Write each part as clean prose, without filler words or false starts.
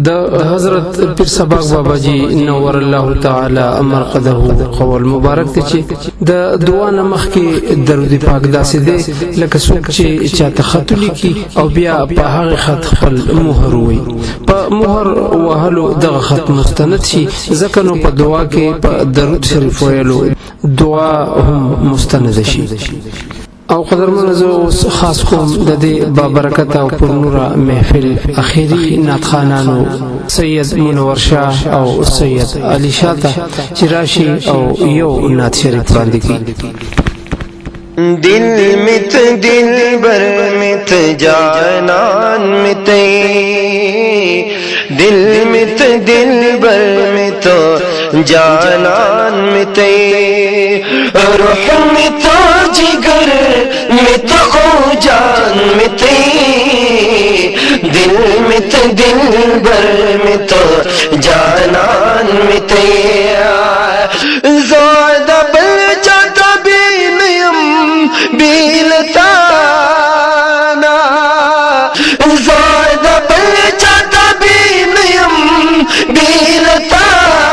the हजरत पीर सबाग बाबा जी नवर अल्लाह ताला मरकदहु قول मुबारक ته د دعا نمخ کې درود پاک داسې دی لکه څوک چې چاته خط لیکي او بیا په هغه خط خپل مهر وي په مهر وهلو دغه خط مستند شي ځکه نو په دعا کې په درود شریف ویلو دعا هم مستند شي او قدرمن زو خاص کوم د دې بابرکت او پرنورا محفل اخیری نعت خانانو سید منور شاه او سید علی شاه چراشی او یو نعت شریف باندې کی दिल मित दिल बर मित जानन मिते दिल मित दिल बर मित जानन मिते रूह मित जिगर मित ओ जान मिते दिल मित दिल बर मित जानन मिते ज़्यादा बलचाता बिलताना ज़्यादा बलचाता बिनयम बिलताना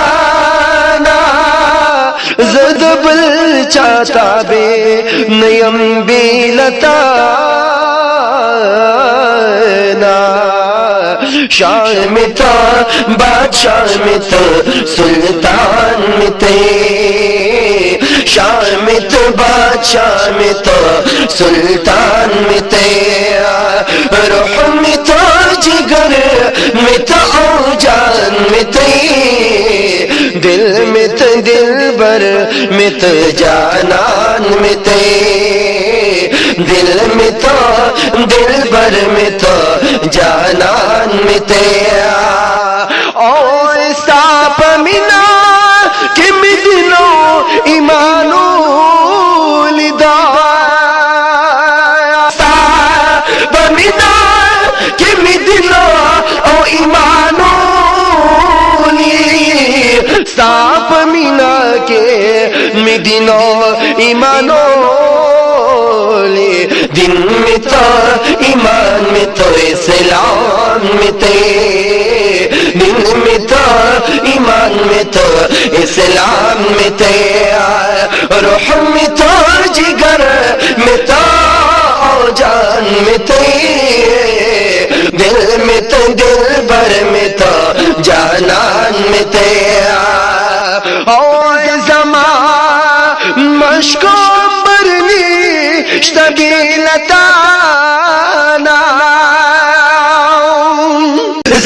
ज़्यादा बलचाता बिनयम बिलताना शान में था बादशाह में था सुल्तान में थे शान में तो बादशाह में तो सुल्तान में थे रूह में तो जिगर में तो जान में थे दिल में तो दिल बर में तो जानन में थे दिल में तो दिल बर में तो जानन में थे ओ साप मिना कि मिदनो ईमानो लिदा साप मिना कि मिदनो ओ ईमानो साप मिना के मिदनो ईमानो दिन में तो ईमान में तो इस्लाम में थे दिन में तो ईमान में तो इस्लाम में थे रूह में तो जिगर में तो जान में थे दिल में तो दिल भर में तो जानन में थे ओ ज़मा मशको बरनी शबीलताना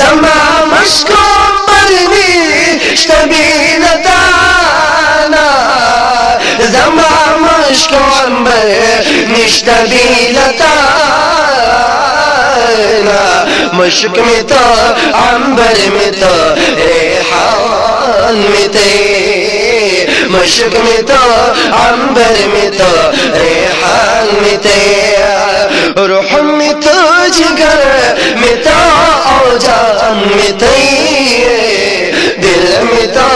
ज़मा मशको बरनी शबीलताना ज़मा मशको बरनी शबीलताना मशक में तो अंबर में तो रेहान में थे मशक में तो अंबर में तो रेहान में थे रूह में तो जिगर में तो जान में थे दिल में तो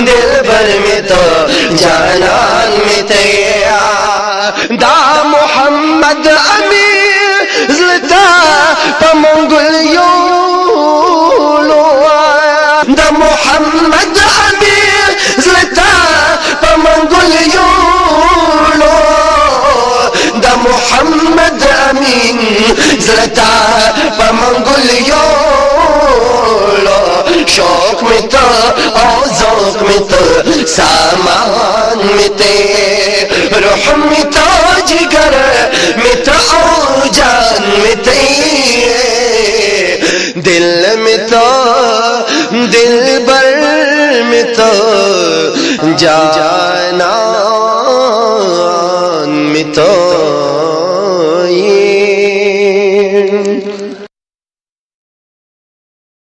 दिल भर में तो जानन में थे दा मोहम्मद अमीर ज़लता पमंगुल योलो दा मोहम्मद अमीर ज़लता पमंगुल योलो दा मोहम्मद अमीन ज़लता पमंगुल योलो शौक में तो और ज़ौक़ में तो सामान में थे रूह में तो जिगर में तो जान में थे दिल में तो दिल भर में तो जाना